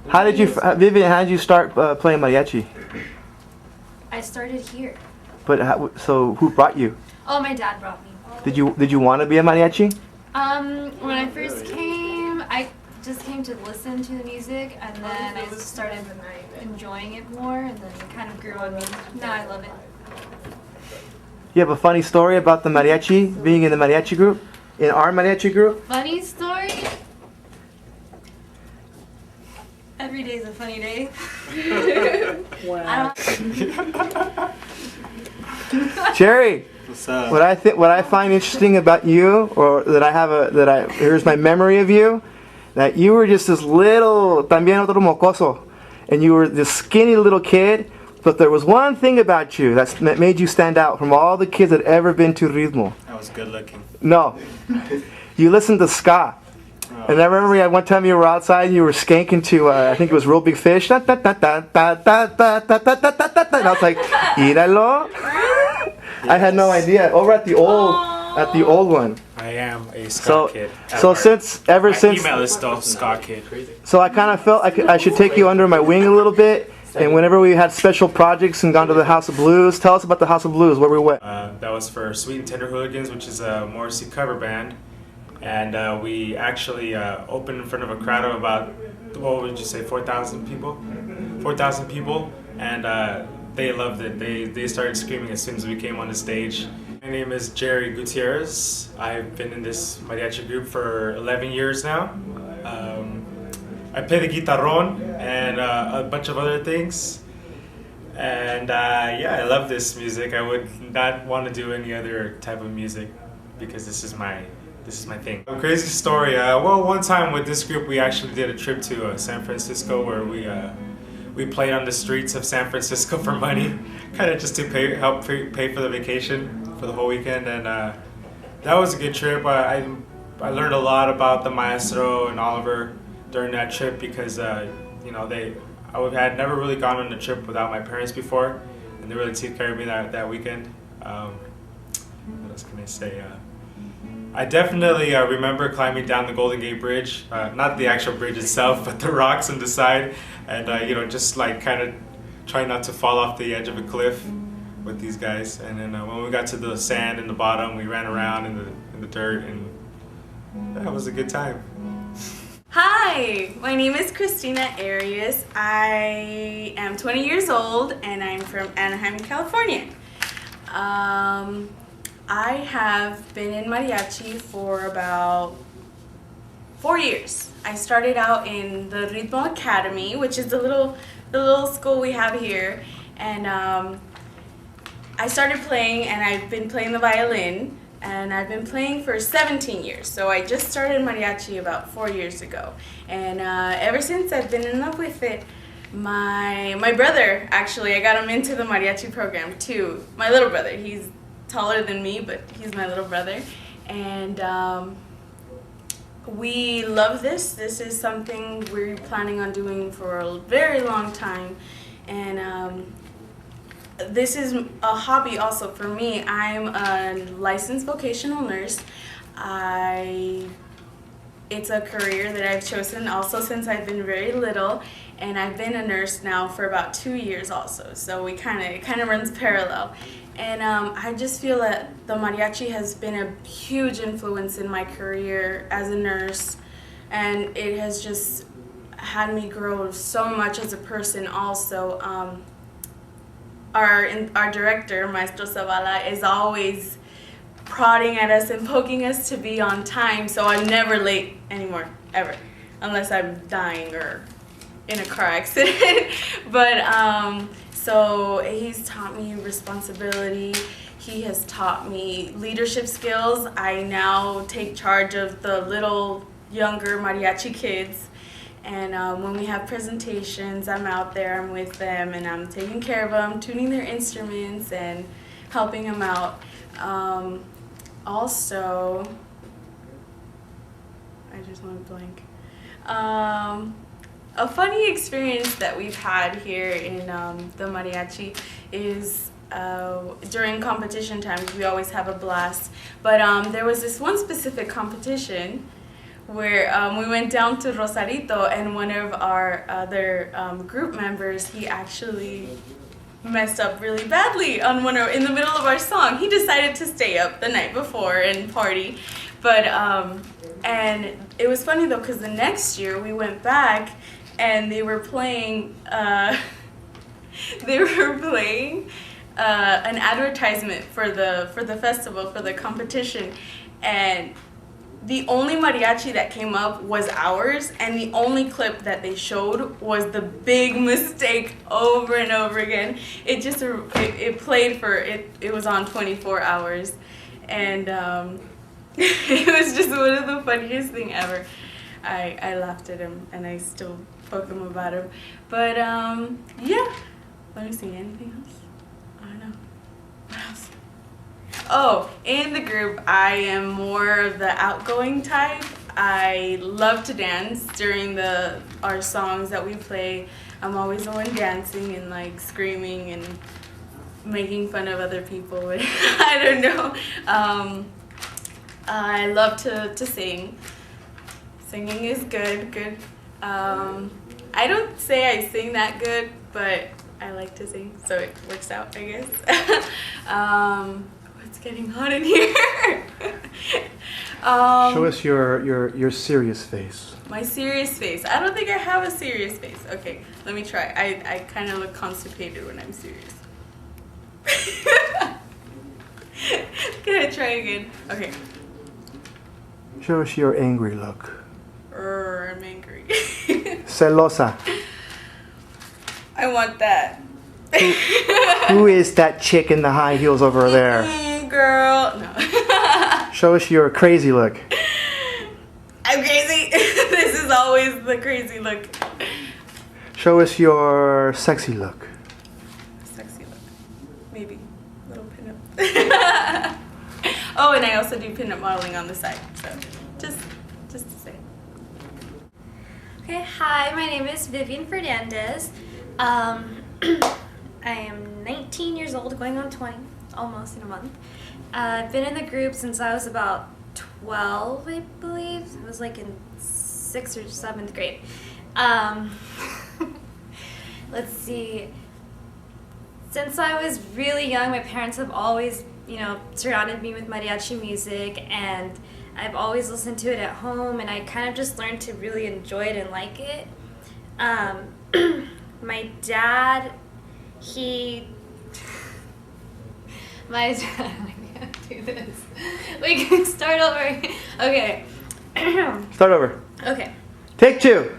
Vivian, how did you start playing mariachi? I started here. But so who brought you? Oh, my dad brought me. Did you want to be a mariachi? When I first came, I just came to listen to the music, and then I just started enjoying it more, and then it kind of grew on me. Now I love it. You have a funny story about the mariachi, being in the mariachi group? In our mariachi group? Funny story? Every day is a funny day. Wow. Jerry, what's up? What I find interesting about you, or here's my memory of you, that you were just this little, también otro mocoso, and you were this skinny little kid, but there was one thing about you that made you stand out from all the kids that had ever been to Ritmo. I was good looking. No, you listened to ska. And I remember one time you were outside and you were skanking to, I think it was Real Big Fish. And I was like, Íralo. I had no idea. Over at the old one. I am a ska kid. So ever since. My email is still ska kid. So I kind of felt I should take you under my wing a little bit. And whenever we had special projects and gone to the House of Blues, tell us about the House of Blues, where we went. That was for Sweet and Tender Hooligans, which is a Morrissey cover band. And we actually opened in front of a crowd of about, what would you say, 4,000 people? 4,000 people, and they loved it. They started screaming as soon as we came on the stage. My name is Jerry Gutierrez. I've been in this mariachi group for 11 years now. I play the guitarrón and a bunch of other things. And yeah, I love this music. I would not want to do any other type of music because this is my thing. A crazy story. Well, one time with this group, we actually did a trip to San Francisco where we played on the streets of San Francisco for money, kind of just to help pay for the vacation for the whole weekend, and that was a good trip. I learned a lot about the Maestro and Oliver during that trip because I had never really gone on a trip without my parents before, and they really took care of me that weekend. What else can I say? I definitely remember climbing down the Golden Gate Bridge, not the actual bridge itself, but the rocks on the side, and just like kind of trying not to fall off the edge of a cliff with these guys. And then when we got to the sand in the bottom, we ran around in the dirt, and that was a good time. Hi, my name is Christina. I am 20 years old and I'm from Anaheim, California. I have been in mariachi for about 4 years. I started out in the Ritmo Academy, which is the little school we have here, and I started playing, and I've been playing the violin, and I've been playing for 17 years. So I just started mariachi about 4 years ago, and ever since I've been in love with it. My brother, actually, I got him into the mariachi program too. My little brother, he's taller than me, but he's my little brother, and we love this. This is something we're planning on doing for a very long time, and this is a hobby also for me. I'm a licensed vocational nurse. It's a career that I've chosen also since I've been very little, and I've been a nurse now for about 2 years also, so it kind of runs parallel. And I just feel that the mariachi has been a huge influence in my career as a nurse, and it has just had me grow so much as a person also. Our director, Maestro is always prodding at us and poking us to be on time, so I'm never late anymore, ever, unless I'm dying or in a car accident. But so he's taught me responsibility. He has taught me leadership skills. I now take charge of the little younger mariachi kids. And when we have presentations, I'm out there, I'm with them, and I'm taking care of them, tuning their instruments and helping them out. Also, I just went blank. A funny experience that we've had here in the mariachi is during competition times, we always have a blast. But there was this one specific competition where we went down to Rosarito, and one of our other group members, he actually messed up really badly on in the middle of our song. He decided to stay up the night before and party, but and it was funny though, because the next year we went back and they were playing an advertisement for the festival, for the competition, and the only mariachi that came up was ours, and the only clip that they showed was the big mistake over and over again. It just it played for it was on 24 hours, and it was just one of the funniest thing ever. I laughed at him, and I still poke him about him. But yeah, let me see, anything else? I don't know. What else? Oh, in the group, I am more of the outgoing type. I love to dance during our songs that we play. I'm always the one dancing and like screaming and making fun of other people. I don't know. I love to sing. Singing is good. I don't say I sing that good, but I like to sing, so it works out, I guess. It's getting hot in here. Show us your serious face. My serious face. I don't think I have a serious face. Okay, let me try. I kind of look constipated when I'm serious. Can I try again? Okay. Show us your angry look. I'm angry. Celosa. I want that. Who is that chick in the high heels over there? Girl. No. Show us your crazy look. I'm crazy. This is always the crazy look. Show us your sexy look. Sexy look. Maybe. Little pinup. Oh, and I also do pinup modeling on the side. So just to say. Okay, hi, my name is Vivian Fernandez. I am 19 years old, going on 20, almost in a month. I've been in the group since I was about 12, I believe. I was like in 6th or 7th grade. Let's see. Since I was really young, my parents have always, surrounded me with mariachi music, and I've always listened to it at home, and I kind of just learned to really enjoy it and like it. My dad, I can't do this. We can start over. Okay. Start over. Okay. Take 2.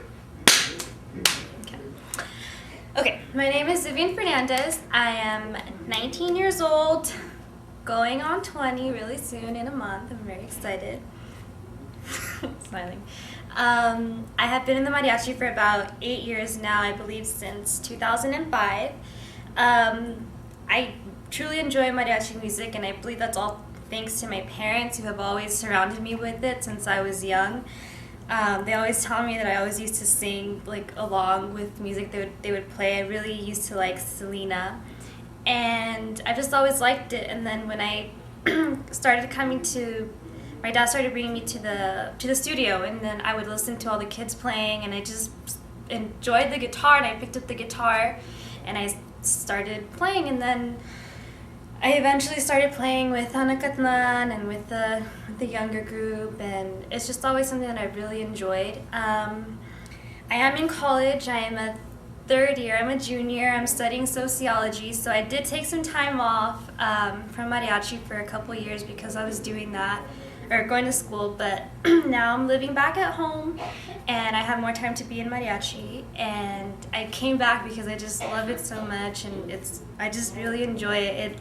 Okay, my name is Vivian Fernandez. I am 19 years old, going on 20 really soon in a month. I'm very excited. Smiling. I have been in the mariachi for about 8 years now, I believe since 2005. I truly enjoy mariachi music, and I believe that's all thanks to my parents who have always surrounded me with it since I was young. They always tell me that I always used to sing along with music they would play. I really used to like Selena, and I just always liked it. And then when I started my dad started bringing me to the studio, and then I would listen to all the kids playing, and I just enjoyed the guitar, and I picked up the guitar, and I started playing, and then I eventually started playing with Anacatlan and with the younger group, and it's just always something that I really enjoyed. I am in college. I am a 3rd year. I'm a junior. I'm studying sociology, so I did take some time off from mariachi for a couple years because I was doing that, or going to school, but now I'm living back at home, and I have more time to be in mariachi, and I came back because I just love it so much, and I just really enjoy it.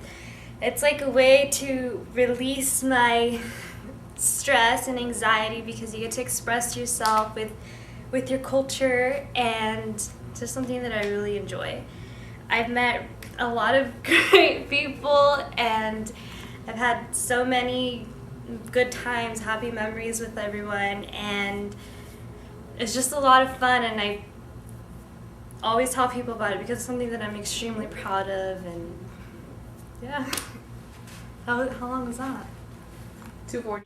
It's like a way to release my stress and anxiety because you get to express yourself with your culture, and it's just something that I really enjoy. I've met a lot of great people, and I've had so many good times, happy memories with everyone, and it's just a lot of fun, and I always tell people about it because it's something that I'm extremely proud of, and yeah. How long was that? 2:40.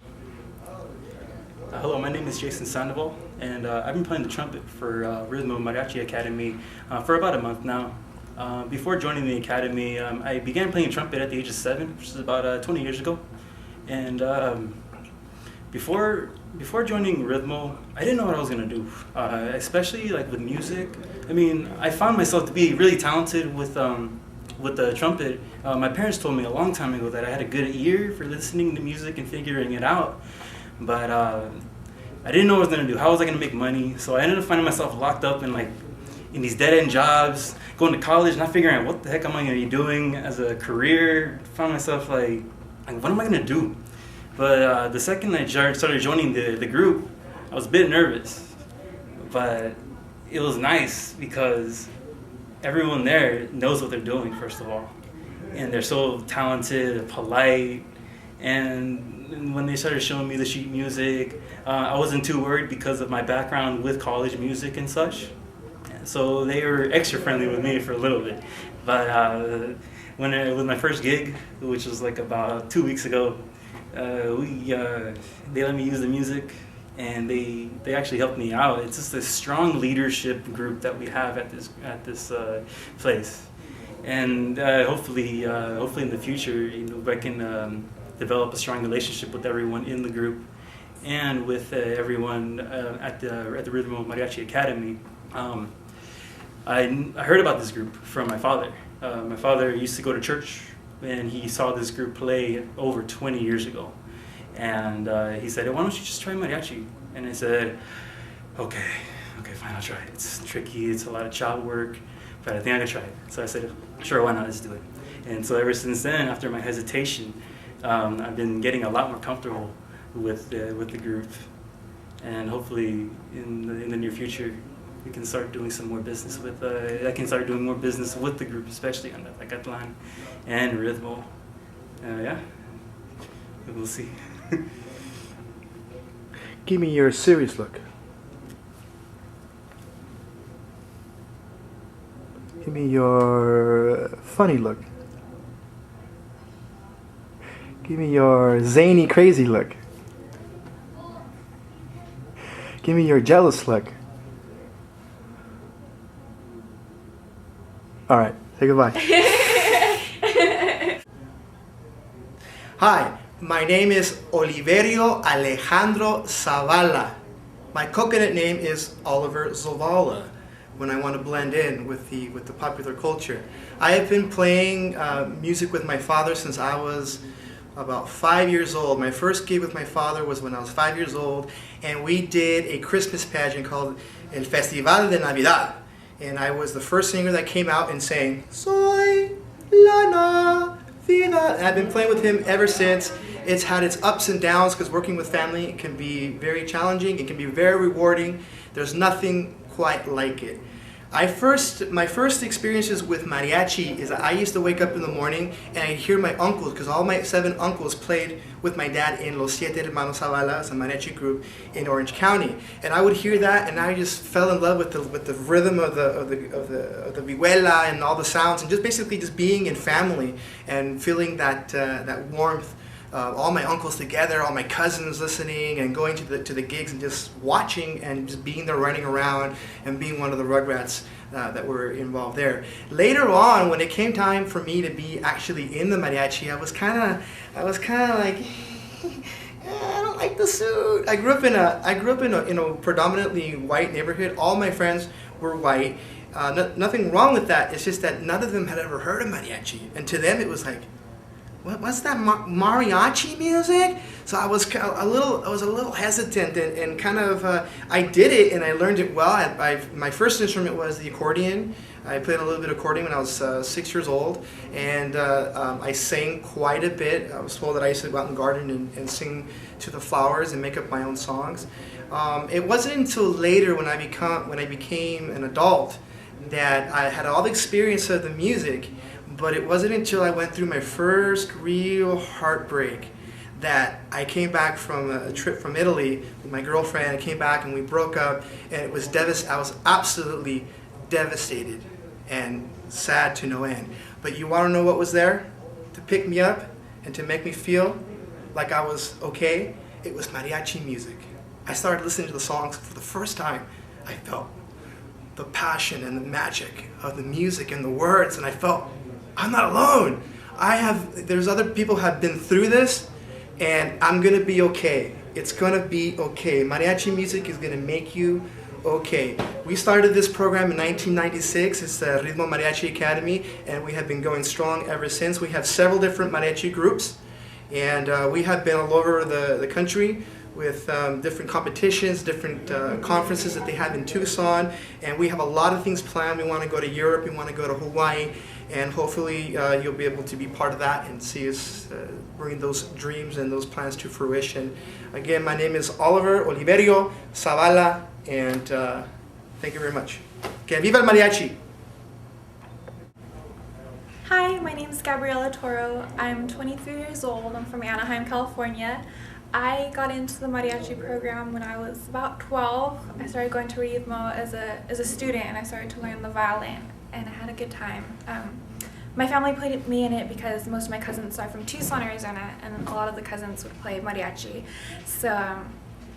Hello, my name is Jason Sandoval, and I've been playing the trumpet for Ritmo Mariachi Academy for about a month now. Before joining the academy, I began playing trumpet at the age of 7, which is about 20 years ago. And before joining Ritmo, I didn't know what I was gonna do, especially like with music. I mean, I found myself to be really talented with the trumpet. My parents told me a long time ago that I had a good ear for listening to music and figuring it out. But I didn't know what I was gonna do. How was I gonna make money? So I ended up finding myself locked up in these dead-end jobs, going to college, not figuring out what the heck am I gonna be doing as a career. Found myself like what am I gonna do? But the second I started joining the group, I was a bit nervous. But it was nice because everyone there knows what they're doing, first of all. And they're so talented, polite, and when they started showing me the sheet music, I wasn't too worried because of my background with college music and such. So they were extra friendly with me for a little bit. But with my first gig, which was like about 2 weeks ago, they let me use the music, and they actually helped me out. It's just a strong leadership group that we have at this place, and hopefully in the future, I can develop a strong relationship with everyone in the group and with everyone at the Ritmo Mariachi Academy. I heard about this group from my father. My father used to go to church, and he saw this group play over 20 years ago. And he said, why don't you just try mariachi? And I said, okay, fine, I'll try it. It's tricky, it's a lot of chop work, but I think I can try it. So I said, sure, why not, let's do it. And so ever since then, after my hesitation, I've been getting a lot more comfortable with the group, and hopefully in the near future we can start doing some more business with. I can start doing more business with the group, especially on the Anacatlan and Ritmo. Yeah, we'll see. Give me your serious look. Give me your funny look. Give me your zany, crazy look. Give me your jealous look. All right, say goodbye. Hi, my name is Oliverio Alejandro Zavala. My coconut name is Oliver Zavala when I want to blend in with the popular culture. I have been playing music with my father since I was about 5 years old. My first gig with my father was when I was 5 years old, and we did a Christmas pageant called El Festival de Navidad. And I was the first singer that came out and sang, Soy la Navidad. And I've been playing with him ever since. It's had its ups and downs because working with family can be very challenging. It can be very rewarding. There's nothing quite like it. My first experiences with mariachi is I used to wake up in the morning and I'd hear my uncles, because all my 7 uncles played with my dad in Los Siete Hermanos Zavalas, a mariachi group in Orange County, and I would hear that and I just fell in love with the rhythm of the vihuela and all the sounds, and just basically just being in family and feeling that warmth. All my uncles together, all my cousins listening, and going to the gigs and just watching and just being there, running around and being one of the rugrats that were involved there. Later on, when it came time for me to be actually in the mariachi, I was kind of like, I don't like the suit. I grew up in a predominantly white neighborhood. All my friends were white. Nothing wrong with that. It's just that none of them had ever heard of mariachi, and to them it was like, what's that mariachi music? So I was a little hesitant, and kind of I did it and I learned it well. My first instrument was the accordion. I played a little bit of accordion when I was 6 years old, and I sang quite a bit. I was told that I used to go out in the garden and sing to the flowers and make up my own songs. It wasn't until later when I became an adult that I had all the experience of the music. But it wasn't until I went through my first real heartbreak that I came back from a trip from Italy with my girlfriend. I came back and we broke up, and it was I was absolutely devastated and sad to no end. But you want to know what was there to pick me up and to make me feel like I was okay? It was mariachi music. I started listening to the songs for the first time. I felt the passion and the magic of the music and the words, and I felt I'm not alone. There's other people have been through this, and I'm gonna be okay. It's gonna be okay. Mariachi music is gonna make you okay. We started this program in 1996. It's the Ritmo Mariachi Academy, and we have been going strong ever since. We have several different mariachi groups, and we have been all over the country with different competitions, different conferences that they have in Tucson, and we have a lot of things planned. We want to go to Europe, we want to go to Hawaii, and hopefully you'll be able to be part of that and see us bring those dreams and those plans to fruition. Again, my name is Oliver Oliverio Zavala, and thank you very much. Que viva el mariachi! Hi, my name is Gabriella Toro. I'm 23 years old. I'm from Anaheim, California. I got into the mariachi program when I was about 12. I started going to Ritmo as a student, and I started to learn the violin, and I had a good time. My family played me in it because most of my cousins are from Tucson, Arizona, and a lot of the cousins would play mariachi. So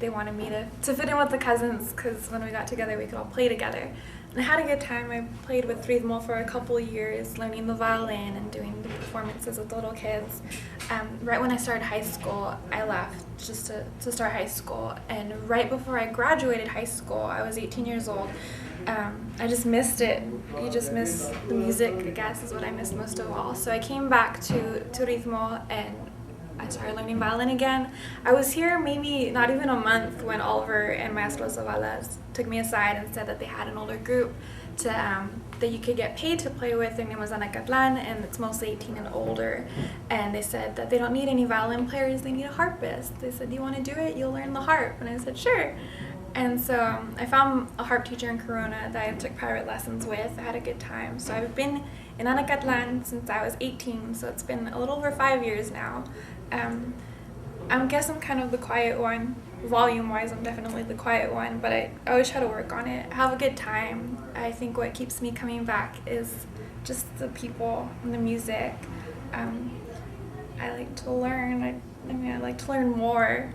they wanted me to fit in with the cousins, because when we got together we could all play together. And I had a good time. I played with Ritmo for a couple of years, learning the violin and doing the performances with little kids. Right when I started high school, I left just to start high school. And right before I graduated high school, I was 18 years old. I just missed it. You just miss the music, I guess, is what I missed most of all. So I came back to Ritmo, and I started learning violin again. I was here maybe not even a month when Oliver and Maestro Zavala took me aside and said that they had an older group that you could get paid to play with. Their name was Anacatlan, and it's mostly 18 and older. And they said that they don't need any violin players, they need a harpist. They said, do you want to do it? You'll learn the harp. And I said, sure. And so I found a harp teacher in Corona that I took private lessons with. I had a good time. So I've been in Anacatlan since I was 18, so it's been a little over 5 years now. I guess I'm kind of the quiet one. Volume-wise, I'm definitely the quiet one, but I always try to work on it. Have a good time. I think what keeps me coming back is just the people and the music. I like to learn. I like to learn more,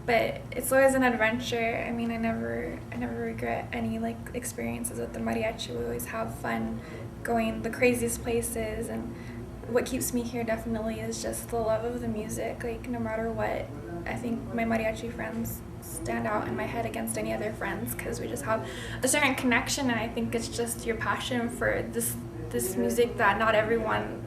but it's always an adventure. I mean, I never regret any experiences with the mariachi. We always have fun going the craziest places, and what keeps me here definitely is just the love of the music. No matter what, I think my mariachi friends stand out in my head against any other friends, because we just have a certain connection, and I think it's just your passion for this music that not everyone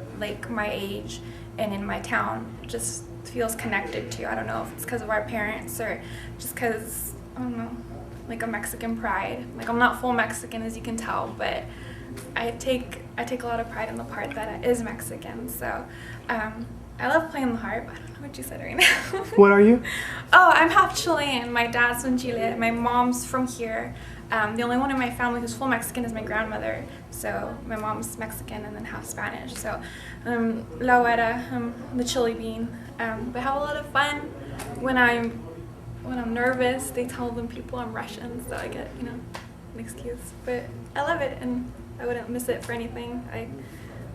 my age and in my town just feels connected to. I don't know if it's because of our parents or just because, I don't know, a Mexican pride. I'm not full Mexican, as you can tell, but I take a lot of pride in the part that is Mexican. So I love playing the harp. I don't know what you said right now. What are you? Oh, I'm half Chilean. My dad's from Chile. My mom's from here. The only one in my family who's full Mexican is my grandmother. So my mom's Mexican and then half Spanish. So La Güera, the chili bean. But have a lot of fun. When I'm nervous, they tell them people I'm Russian, so I get an excuse. But I love it, and I wouldn't miss it for anything. I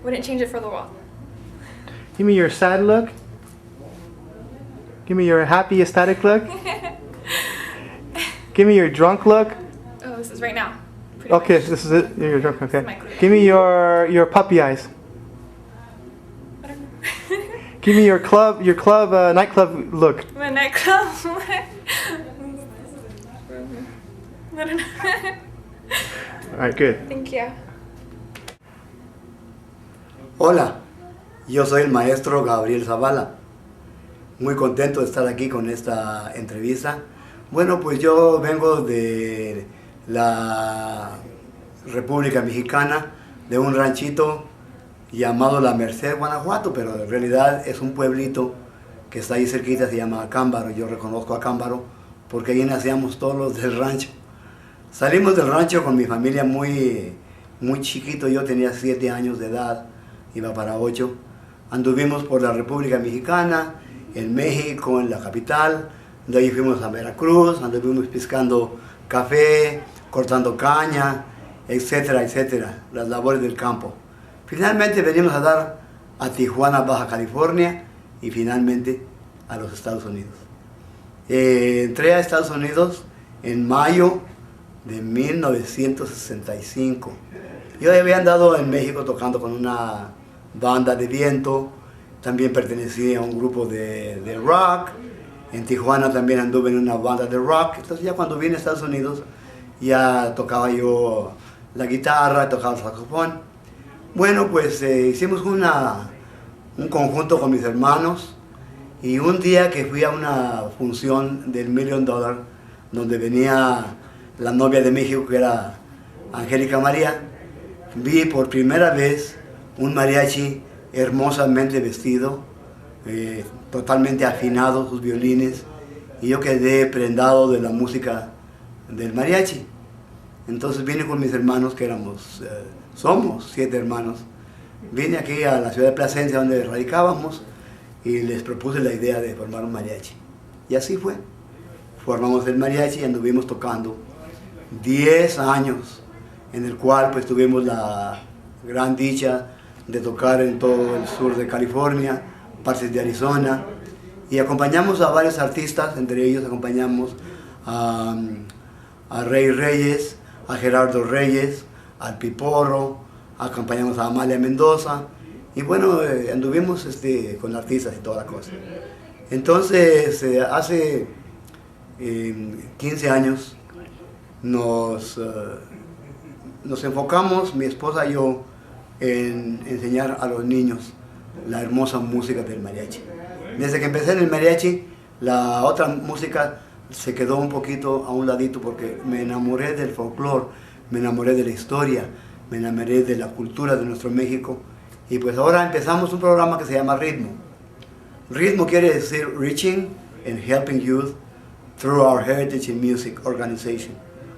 wouldn't change it for the world. Give me your sad look. Give me your happy, ecstatic look. Give me your drunk look. Oh, this is right now. Okay, much. this is it. You're drunk. Okay. This is Give me your puppy eyes. I don't know. Give me your nightclub look. My nightclub. I don't know. All right, good. Thank you. Hola, yo soy el maestro Gabriel Zavala. Muy contento de estar aquí con esta entrevista. Bueno, pues yo vengo de la República Mexicana, de un ranchito llamado La Merced, Guanajuato, pero en realidad es un pueblito que está ahí cerquita, se llama Acámbaro. Yo reconozco Acámbaro porque ahí nacíamos todos los del rancho. Salimos del rancho con mi familia muy chiquito. Yo tenía 7 años de edad, iba para 8. Anduvimos por la República Mexicana, en México, en la capital. De ahí fuimos a Veracruz, anduvimos pescando café, cortando caña, etcétera, etcétera, las labores del campo. Finalmente venimos a dar a Tijuana, Baja California, y finalmente a los Estados Unidos. Entré a Estados Unidos en mayo de 1965. Yo había andado en México tocando con una banda de viento, también pertenecía a un grupo de rock. En Tijuana también anduve en una banda de rock. Entonces ya cuando vine a Estados Unidos ya tocaba yo la guitarra, tocaba el saxofón. Bueno, pues hicimos un conjunto con mis hermanos, y un día que fui a una función del $1 Million, donde venía la novia de México, que era Angélica María, vi por primera vez un mariachi hermosamente vestido, totalmente afinado sus violines, y yo quedé prendado de la música del mariachi. Entonces vine con mis hermanos, que somos 7 hermanos. Vine aquí a la ciudad de Plasencia, donde radicábamos, y les propuse la idea de formar un mariachi. Y así fue. Formamos el mariachi y anduvimos tocando 10 años, en el cual pues tuvimos la gran dicha de tocar en todo el sur de California, partes de Arizona, y acompañamos a varios artistas. Entre ellos acompañamos a Rey Reyes, a Gerardo Reyes, al Piporro, acompañamos a Amalia Mendoza, y bueno, anduvimos con artistas y toda la cosa. Entonces, hace 15 años nos enfocamos, mi esposa y yo, en enseñar a los niños la hermosa música del mariachi. Desde que empecé en el mariachi, la otra música se quedó un poquito a un ladito, porque me enamoré del folclore, me enamoré de la historia, me enamoré de la cultura de nuestro México, y pues ahora empezamos un programa que se llama Ritmo. Ritmo quiere decir Reaching and Helping Youth Through Our Heritage in Music Organization,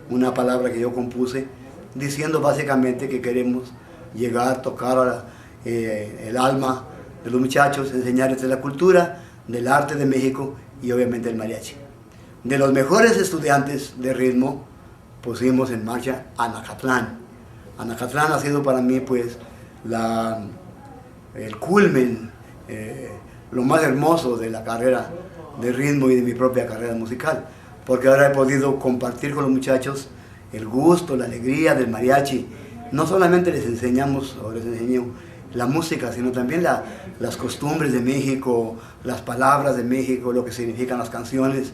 una palabra que yo compuse diciendo básicamente que queremos llegar, tocar el alma de los muchachos, enseñarles de la cultura, del arte de México y obviamente el mariachi. De los mejores estudiantes de ritmo pusimos en marcha Anacatlan. Anacatlan ha sido para mí pues el culmen, lo más hermoso de la carrera de ritmo y de mi propia carrera musical, porque ahora he podido compartir con los muchachos el gusto, la alegría del mariachi. No solamente les enseñamos o les enseño la música, sino también las costumbres de México, las palabras de México, lo que significan las canciones.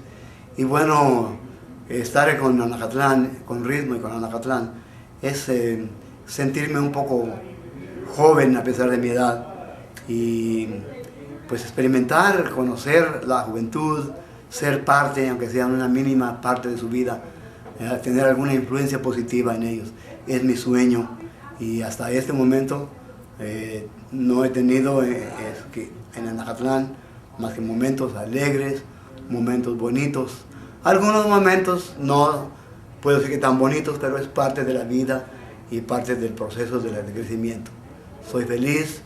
Y bueno, estar con Anacatlan, con ritmo y con Anacatlan, es sentirme un poco joven a pesar de mi edad, y pues experimentar, conocer la juventud, ser parte, aunque sea una mínima parte de su vida, tener alguna influencia positiva en ellos. Es mi sueño, y hasta este momento no he tenido en Anacatlan más que momentos alegres, momentos bonitos. Algunos momentos no puedo decir que tan bonitos, pero es parte de la vida y parte del proceso del crecimiento. Soy feliz,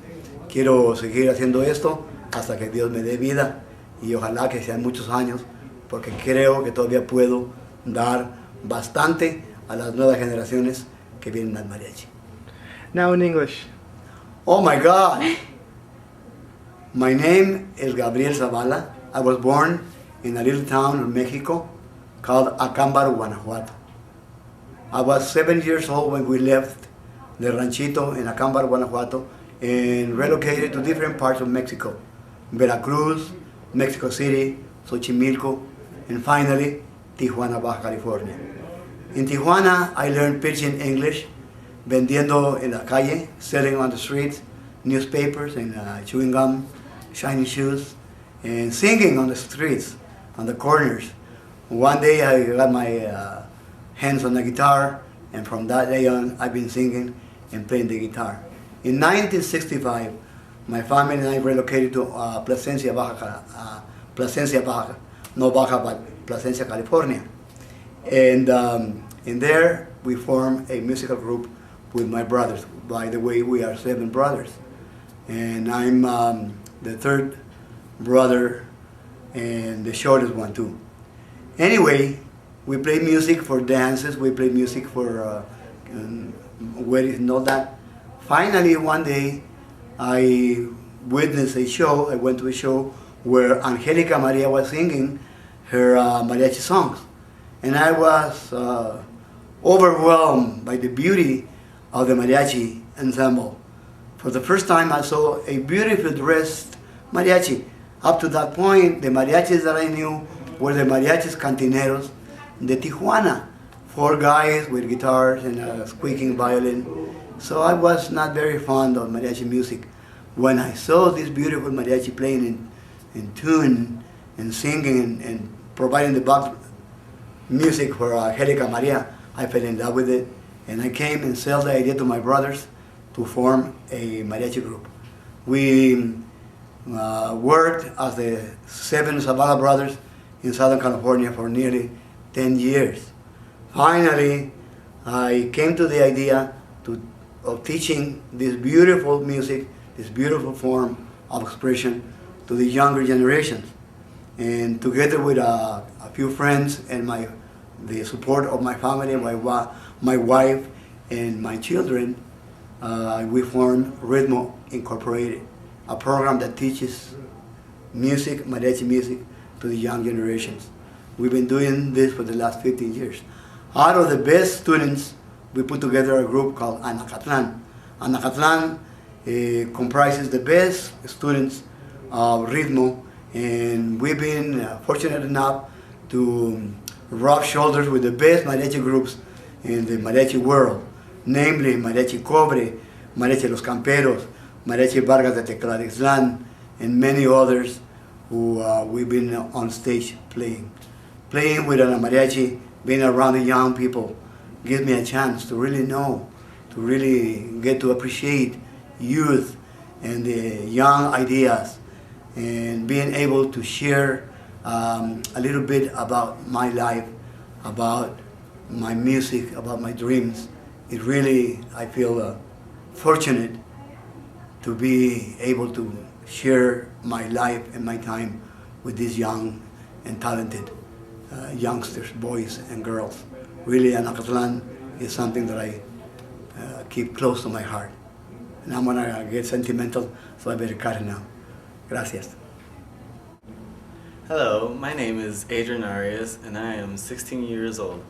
quiero seguir haciendo esto hasta que Dios me dé vida, y ojalá que sean muchos años, porque creo que todavía puedo dar bastante a las nuevas generaciones que vienen al mariachi. Now in English. Oh my God! My name is Gabriel Zavala. I was born in a little town in Mexico called Acámbaro, Guanajuato. I was 7 years old when we left the ranchito in Acámbaro, Guanajuato, and relocated to different parts of Mexico. Veracruz, Mexico City, Xochimilco, and finally, Tijuana, Baja California. In Tijuana, I learned pidgin English, vendiendo en la calle, selling on the streets, newspapers and chewing gum, shiny shoes, and singing on the streets, on the corners. One day I got my hands on the guitar, and from that day on, I've been singing and playing the guitar. In 1965, my family and I relocated to Plasencia, California. And in there, we formed a musical group with my brothers. By the way, we are 7 brothers. And I'm the 3rd brother and the shortest one too. Anyway, we play music for dances, we play music for weddings and all that. Finally, one day, I witnessed a show, I went to a show where Angelica Maria was singing her mariachi songs. And I was overwhelmed by the beauty of the mariachi ensemble. For the first time, I saw a beautifully dressed mariachi. Up to that point, the mariachis that I knew were the mariachis cantineros de Tijuana. 4 guys with guitars and a squeaking violin. So I was not very fond of mariachi music. When I saw this beautiful mariachi playing in tune and singing and providing the back music for Angelica Maria, I fell in love with it. And I came and sold the idea to my brothers to form a mariachi group. We worked as the 7 Zavala brothers in Southern California for nearly 10 years. Finally, I came to the idea of teaching this beautiful music, this beautiful form of expression to the younger generations. And together with a few friends and the support of my family, my wife, and my children, we formed Ritmo Incorporated, a program that teaches music, mariachi music, to the young generations. We've been doing this for the last 15 years. Out of the best students, we put together a group called Anacatlan. Anacatlan comprises the best students of Ritmo, and we've been fortunate enough to rub shoulders with the best mariachi groups in the mariachi world, namely Mariachi Cobre, Mariachi Los Camperos, Mariachi Vargas de Tecladixtlan, and many others who we've been on stage playing. Playing with a mariachi, being around the young people, gives me a chance to really know, to really get to appreciate youth and the young ideas, and being able to share a little bit about my life, about my music, about my dreams. It really, I feel fortunate to be able to share my life and my time with these young and talented youngsters, boys and girls. Really, Anacatlan is something that I keep close to my heart. And I'm gonna get sentimental, so I better cut it now. Gracias. Hello, my name is Adrian and I am 16 years old.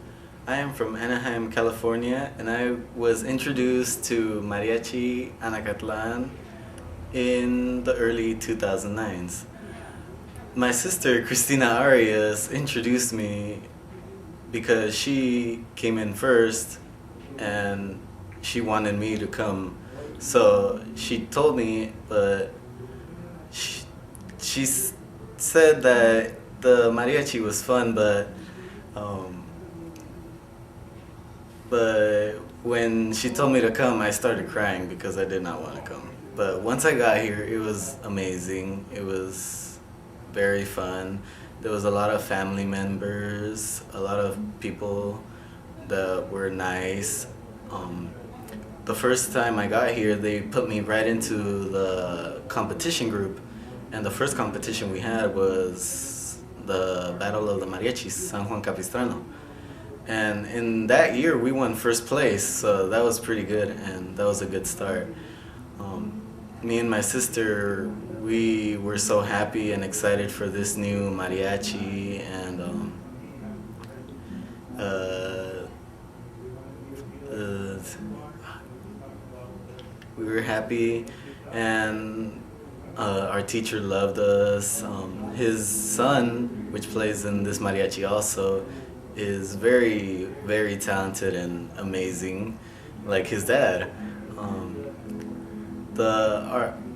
I am from Anaheim, California, and I was introduced to Mariachi Anacatlan in the early 2009s. My sister, Christina Arias, introduced me because she came in first and she wanted me to come. So she told me, but she said that the mariachi was fun, but when she told me to come, I started crying because I did not want to come. But once I got here, it was amazing. It was very fun. There was a lot of family members, a lot of people that were nice. The first time I got here, they put me right into the competition group, and the first competition we had was the Battle of the Mariachis, San Juan Capistrano. And in that year, we won first place, so that was pretty good, and that was a good start. Me and my sister, we were so happy and excited for this new mariachi, and we were happy, and our teacher loved us. His son, which plays in this mariachi also, is very, very talented and amazing, like his dad.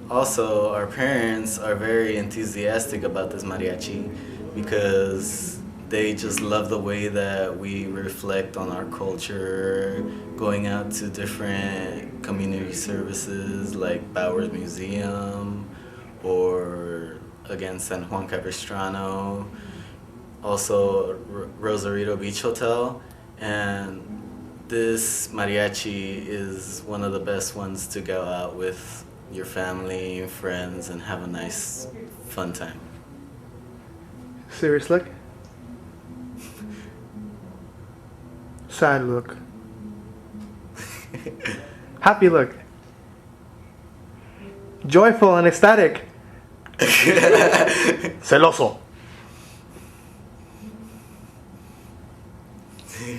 Our parents are very enthusiastic about this mariachi because they just love the way that we reflect on our culture, going out to different community services like Bowers Museum or again San Juan Capistrano, also Rosarito Beach Hotel, and this mariachi is one of the best ones to go out with your family, friends, and have a nice, fun time. Serious look? Sad look? Happy look? Joyful and ecstatic? Celoso?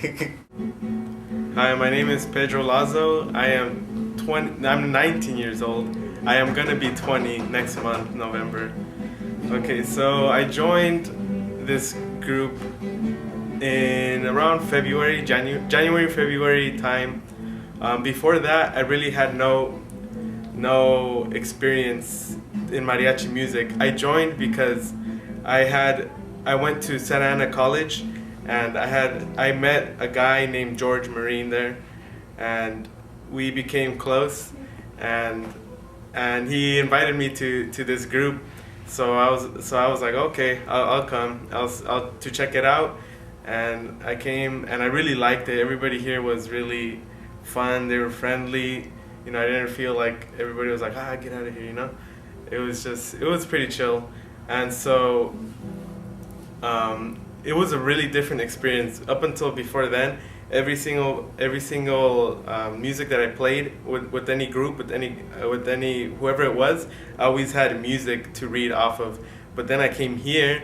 music. Hi, my name is Pedro Lazo. I'm 19 years old. I am gonna be 20 next month, November. Okay, so I joined this group in around February, January, February time. Before that, I really had no experience in mariachi music. I joined because I went to Santa Ana College, and I met a guy named George Marine there, and we became close, and he invited me to this group. So I was like, okay, I'll come. I'll to check it out, and I came, and I really liked it. Everybody here was really fun. They were friendly. You know, I didn't feel like everybody was like, get out of here. You know, it was pretty chill, and so it was a really different experience. Up until before then, every single music that I played with any group, with any whoever it was, I always had music to read off of. But then I came here,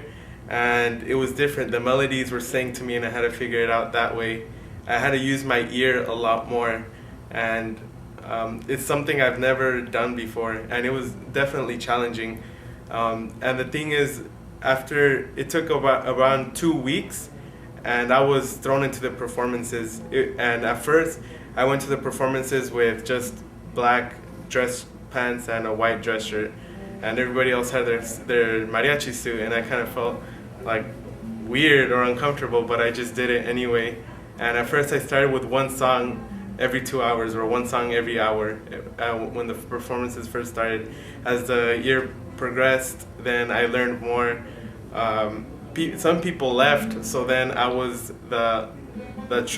and it was different. The melodies were saying to me, and I had to figure it out that way. I had to use my ear a lot more, and it's something I've never done before, and it was definitely challenging. And the thing is, after it took around 2 weeks, and I was thrown into the performances. And at first, I went to the performances with just black dress pants and a white dress shirt, and everybody else had their mariachi suit, and I kind of felt like weird or uncomfortable, but I just did it anyway. And at first, I started with one song every 2 hours or one song every hour when the performances first started. As the year progressed, then I learned more. Some people left, so then I was I was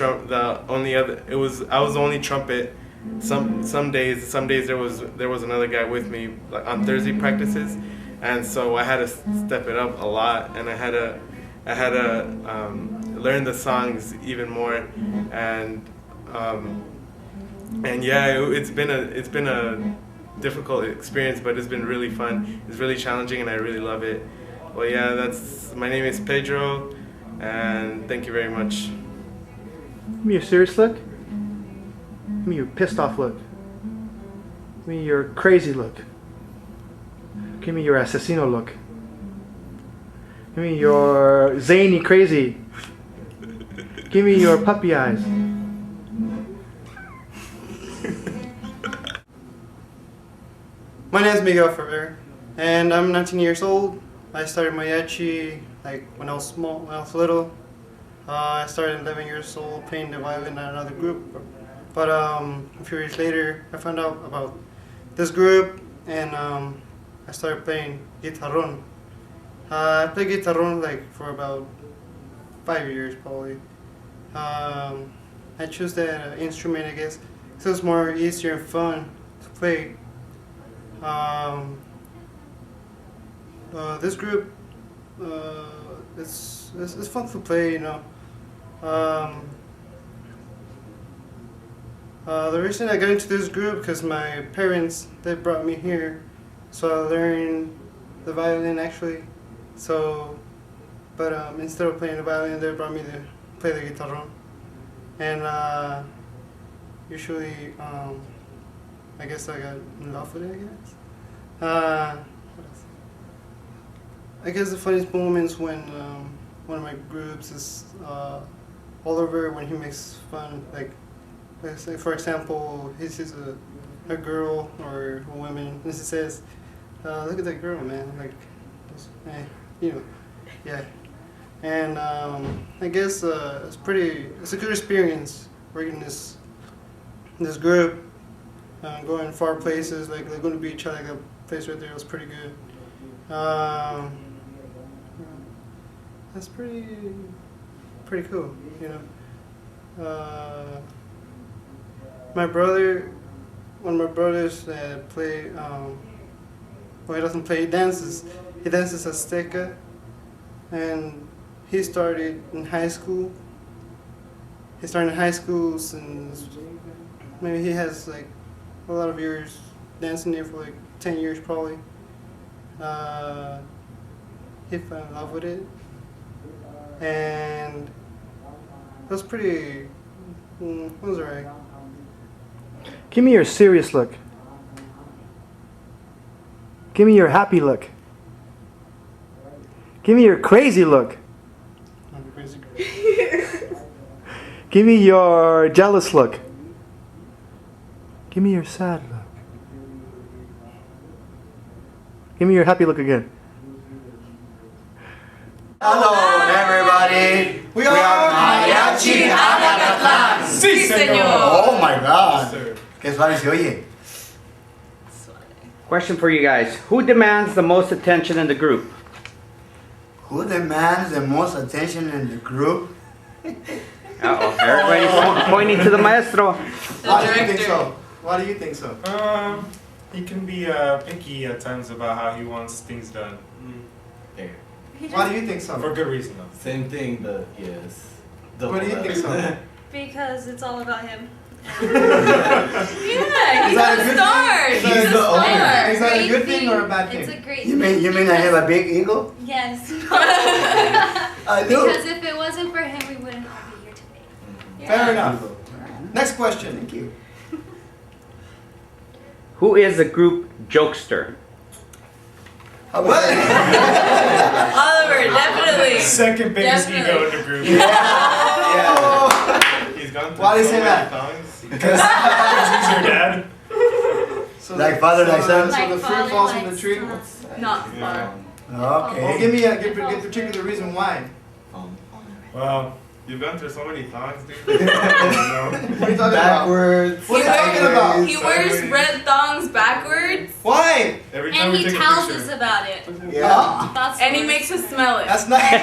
the only trumpet. Some days there was another guy with me, like on Thursday practices, and so I had to step it up a lot, and I had to learn the songs even more, and yeah, it's been a difficult experience, but it's been really fun. It's really challenging, and I really love it. Well, yeah, my name is Pedro, and thank you very much. Give me your serious look. Give me your pissed off look. Give me your crazy look. Give me your asesino look. Give me your zany crazy. Give me your puppy eyes. My name is Miguel, and I'm 19 years old. I started mariachi like when I was small, when I was little. I started 11 years old playing the violin at another group. But a few years later, I found out about this group, and I started playing guitarron. I played guitarron like for about 5 years probably. I chose that instrument, I guess, because it was more easier and fun to play. This group, it's fun to play, you know. The reason I got into this group because my parents, they brought me here, so I learned the violin actually. So, but instead of playing the violin, they brought me to play the guitarron, and usually, I guess I got in love with it. What else? I guess the funniest moments when one of my groups is Oliver, when he makes fun, like say for example, he sees a girl or a woman, and he says, "Look at that girl, man!" Like, you know, yeah. And I guess it's a good experience working in this group, going far places like Laguna Beach, like a place right there was pretty good. That's pretty cool, you know. My brother, one of my brothers play. Well, he doesn't play. He dances. He dances Azteca, and he started in high school. He started in high school since maybe he has like a lot of years dancing there for like 10 years probably. He fell in love with it, and It was pretty. It was alright. Give me your serious look. Give me your happy look. Give me your crazy look. Give me your jealous look. Give me your sad look. Give me your happy look again. Hello, everybody. We are Mariachi Anacatlan. Sí, señor. Oh my God. Qué suave se oye. Question for you guys. Who demands the most attention in the group? Who demands the most attention in the group? Uh-oh. Everybody's pointing to the maestro. Why do you think so? Why do you think so? He can be picky at times about how he wants things done. There. Why do you think so? For good reason, though. Same thing, but yes. What do you think so? Because it's all about him. Yeah, Is he's that a a good star. thing? He's Is a that star. Is that a good thing or a bad thing? It's a great You thing. mean I have a big ego? Yes. I do. Because if it wasn't for him, we wouldn't all be here today. Fair enough. Next question. Thank you. Who is the group jokester? What? Oliver, definitely. Second biggest Definitely. ego in the group. Yeah. He's gone through Why do you so say many that? things. Because he's your dad. So Like father, like son? So the fruit falls from the tree. Not far. Okay. Well, give me a particular reason why. Well, you've gone through so many thongs, dude. What are you talking about? Backwards. What are you talking about? He wears red thongs backwards, Why? Every time And we he take a tells picture. us about it. Yeah. That's and he worse. makes us smell it. That's not. I'm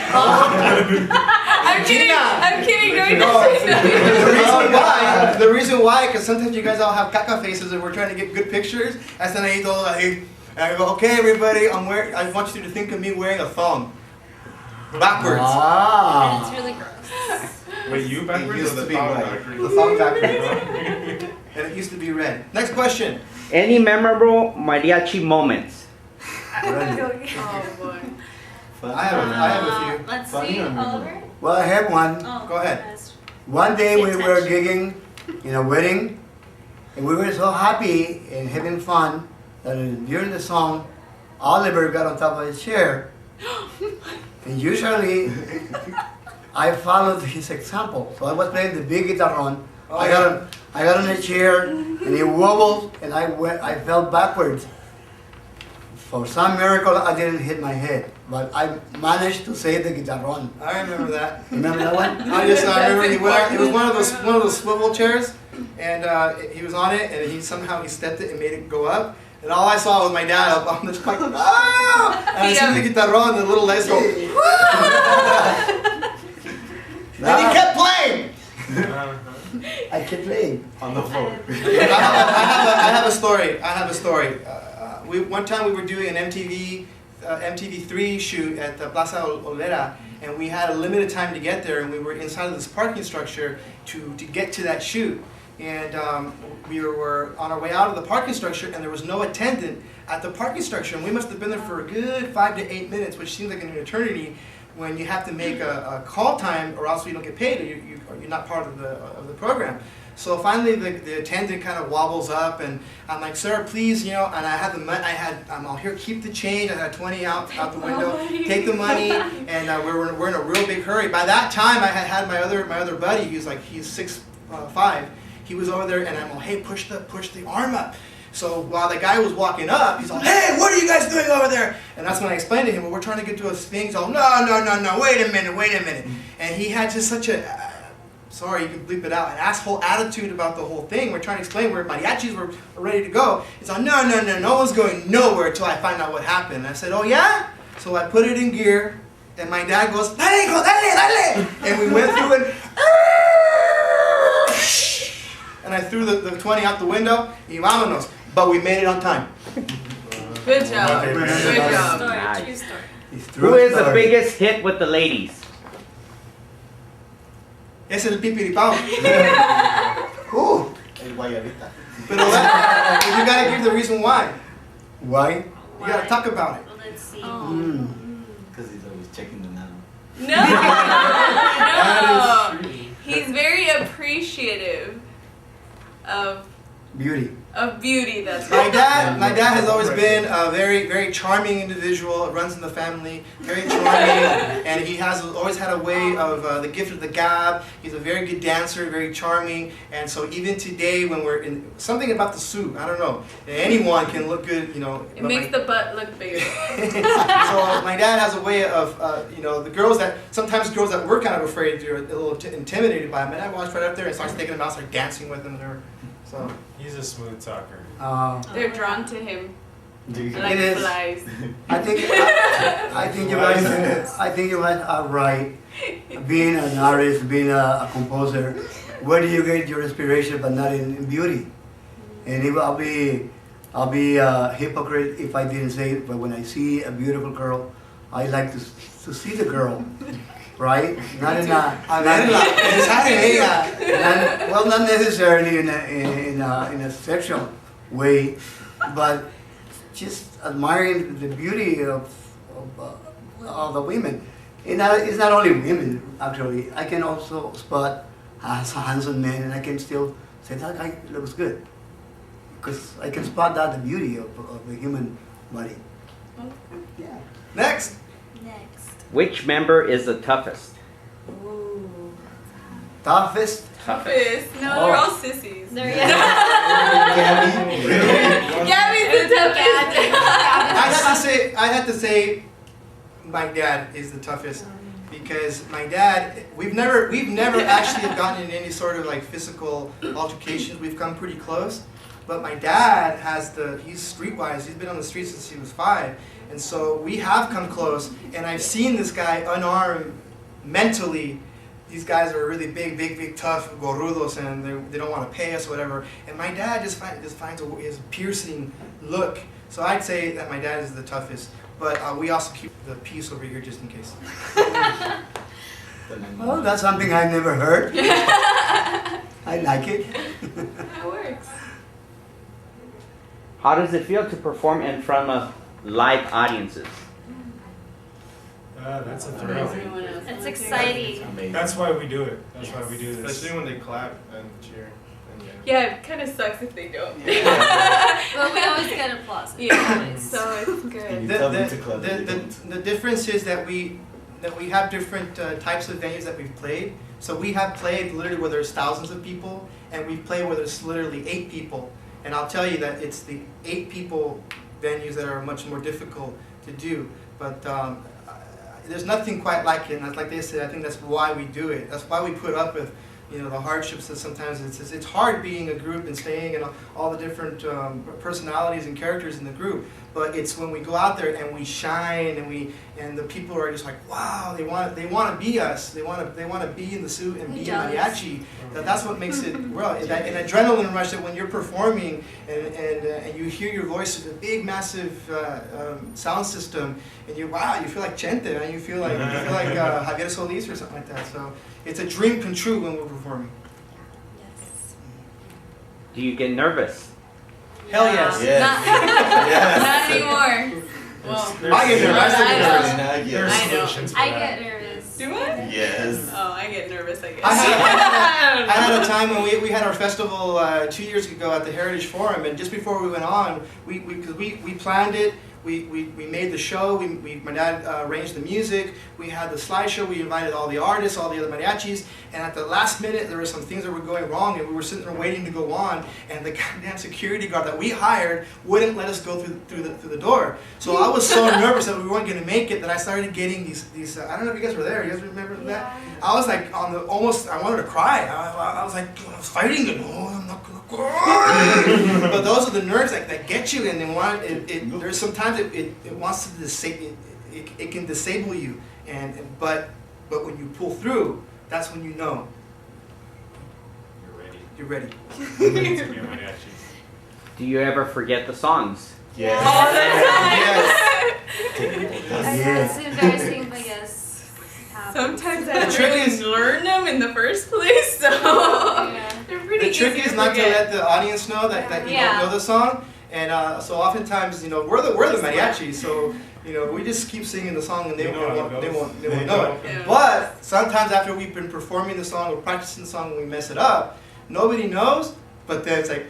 kidding. I'm kidding. No, he doesn't. The reason why, because sometimes you guys all have caca faces and we're trying to get good pictures. Hasta ahí todo ahí. And I go, okay, everybody, I want you to think of me wearing a thong. Backwards. And Ah. it's really gross. Wait, you backwards used or to the be thong white. backwards? The thong backwards. And it used to be red. Next question. Any memorable mariachi moments? Oh boy. I have a few. Let's Funny see, or no? Oliver. Well, I have one. Oh, Go ahead. yes. One day we Sit were tight. gigging in a wedding, and we were so happy and having fun that during the song, Oliver got on top of his chair, and usually I followed his example. So I was playing the big guitarron. Oh, I got on a chair, and he wobbled, and I fell backwards. For some miracle, I didn't hit my head, but I managed to save the guitarron. I remember that. Remember that one? I remember he went. It was one of those swivel chairs, and he was on it, and he stepped it and made it go up. And all I saw was my dad up on the spike. Ah! And I see the guitarron, and the little legs go. And he kept playing. I kept playing. On the floor. I have a story. One time we were doing an MTV3 shoot at the Plaza Olvera, and we had a limited time to get there, and we were inside of this parking structure to get to that shoot. And we were on our way out of the parking structure, and there was no attendant at the parking structure, and we must have been there for a good 5 to 8 minutes, which seems like an eternity when you have to make a call time, or else you don't get paid, or you're not part of the program. So finally, the attendant kind of wobbles up, and I'm like, "Sir, please, and I had the money. I'm all here. Keep the change. I had 20 out the window. Take the money." And we're in a real big hurry. By that time, I had my other buddy. He's 6'5". He was over there, and I'm all, "Hey, push the arm up." So while the guy was walking up, he's all, "Hey, what are you guys doing over there?" And that's when I explained to him, "Well, we're trying to get to a thing." He's all, No, wait a minute. And he had just such a, sorry, you can bleep it out, an asshole attitude about the whole thing. We're trying to explain where mariachis were ready to go. He's all, no one's going nowhere until I find out what happened. And I said, "Oh yeah?" So I put it in gear, and my dad goes, "Dale, hijo, dale. And we went through it. And I threw the 20 out the window, y vámonos. But we made it on time. Good job. Okay, Good man. job. Story, Nice. true story. Who is the biggest hit with the ladies? Ese es el pipiripao. Who? But you gotta give the reason why. Why? You gotta talk about it. Well, let's see. Because he's always checking them out. No. He's very appreciative of Beauty. beauty. That's My dad has always been a very, very charming individual. Runs in the family, very charming, and he has always had a way of the gift of the gab. He's a very good dancer, very charming, and so even today when we're in something about the suit, I don't know, anyone can look good, you know. it makes the butt look bigger. So my dad has a way of, you know, the girls that sometimes girls that were kind of afraid, they're a little intimidated by him. My dad walks right up there and starts taking them out, starts dancing with them. So He's a smooth talker. They're drawn to him like It is. flies. I think you guys are right. Being an artist, being a composer, where do you get your inspiration but not in beauty? And I'll be a hypocrite if I didn't say it, but when I see a beautiful girl, I like to see the girl, right? Not in a not necessarily in a sexual way, but just admiring the beauty of the women. And it's not only women, actually. I can also spot handsome men, and I can still say that guy looks good, because I can spot the beauty of the human body. Yeah. next. Which member is the toughest? Toughest. Toughest. No, they're all sissies. There you Gabby's the toughest. I had to say, my dad is the toughest because my dad. We've never actually gotten in any sort of like physical altercations. We've come pretty close, but my dad he's streetwise. He's been on the streets since he was 5, and so we have come close. And I've seen this guy unarmed mentally. These guys are really big, tough, gorrudos, and they don't want to pay us or whatever. And my dad just finds his piercing look. So I'd say that my dad is the toughest. But we also keep the peace over here just in case. Well, that's something I've never heard. I like it. That works. How does it feel to perform in front of live audiences? That's a thrill. It's exciting. That's why we do it. That's why we do this. Especially when they clap and cheer. Yeah, it kind of sucks if they don't. But we always get applause. Yeah, so it's good. The difference is that we have different types of venues that we've played. So we have played literally where there's thousands of people, and we've played where there's literally 8 people. And I'll tell you that it's the 8 people venues that are much more difficult to do. But there's nothing quite like it. And like they said, I think that's why we do it. That's why we put up with, you know, the hardships that sometimes it's hard being a group and staying and all the different personalities and characters in the group. But it's when we go out there and we shine and the people are just like, wow, they want to be us. They want to be in the suit and be in mariachi. That's what makes it an adrenaline rush that when you're performing and you hear your voice through the big massive sound system and you feel like Chente, and you feel like Javier Solis or something like that. So it's a dream come true when we're performing. Yes. Do you get nervous? Hell yes. Not anymore. Well, I get nervous. I get nervous. Do I? Yes. Oh, I get nervous, I guess. I had a time when we had our festival 2 years ago at the Heritage Forum, and just before we went on, we planned it. We made the show. My dad arranged the music. We had the slideshow. We invited all the artists, all the other mariachis. And at the last minute, there were some things that were going wrong, and we were sitting there waiting to go on. And the goddamn security guard that we hired wouldn't let us go through the door. So I was so nervous that we weren't going to make it that I started getting these. I don't know if you guys were there. You guys remember that? I was like I wanted to cry. I was like fighting it. Oh, I'm not gonna cry. But those are the nerves that get you, and there's sometimes it wants to disable. It can disable you, but when you pull through, that's when you know you're ready. Do you ever forget the songs? Yes. All the time. It's embarrassing, but yes. Sometimes I The trick really is- learn them in the first place, so they're pretty The trick easy is to not to forget. let the audience know that you don't know the song, And so oftentimes, you know, we're the mariachi, so you know, we just keep singing the song and they won't know it. Yeah. But sometimes after we've been performing the song or practicing the song and we mess it up, nobody knows. But then it's like,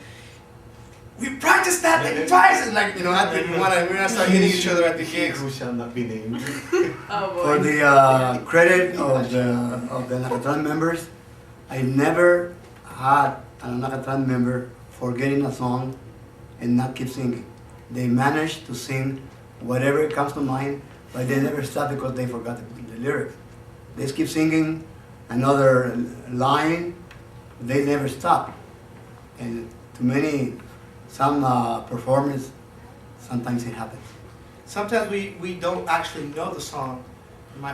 we practiced that like twice, and like, you know, we're gonna start hitting each other at the gigs. Who shall not be named. Oh boy. For the credit of the Anacatlan members, I never had an Anacatlan member forgetting a song and not keep singing. They managed to sing whatever comes to mind, but they never stop because they forgot the lyrics. They just keep singing another line, they never stop. And some performers, sometimes it happens. Sometimes we don't actually know the song.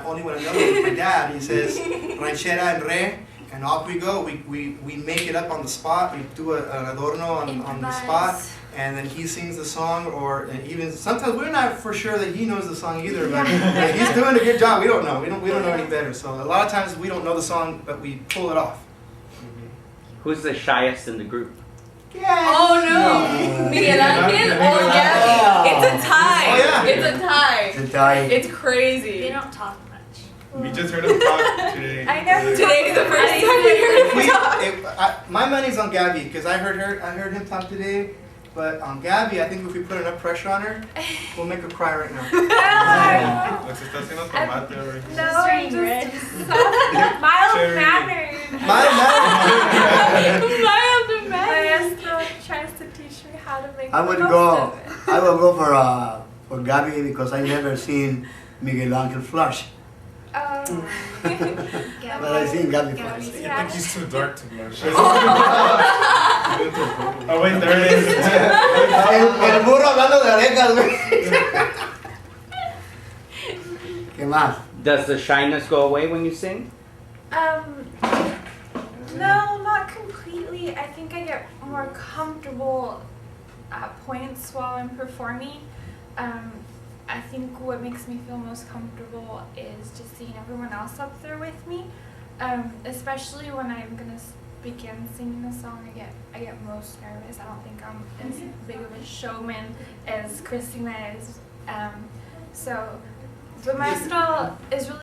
Only when I know it with my dad, he says ranchera en re, and off we go. We make it up on the spot. We do an adorno on the spot, and then he sings the song. Or even sometimes we're not for sure that he knows the song either, but he's doing a good job. We don't know. We don't know any better. So a lot of times we don't know the song, but we pull it off. Who's the shyest in the group? Oh no! Miguel Adrian or Gabby? It's a tie. Oh, yeah. It's a tie. It's a tie. It's crazy. They don't talk much. We just heard him talk today. I know. Today is the first time we heard him talk. My money's on Gabby because I heard him talk today. But on Gabby, I think if we put enough pressure on her, we'll make her cry right now. Nos está haciendo tomate, güey. No, I'm just mild mannered. Mild Maestro tries to teach me how to make I the will most go of it. for Gabby because I never seen Miguel Angel flush. Oh. But I seen Gabby flush. I think he's too dark to blush. Oh wait, there it is. El burro hablando de orejas, güey. ¿Qué más? Does the shyness go away when you sing? No, not completely. I think I get more comfortable at points while I'm performing. I think what makes me feel most comfortable is just seeing everyone else up there with me. Especially when I'm gonna begin singing the song, I get most nervous. I don't think I'm as big of a showman as Christina is. So the Maestro is really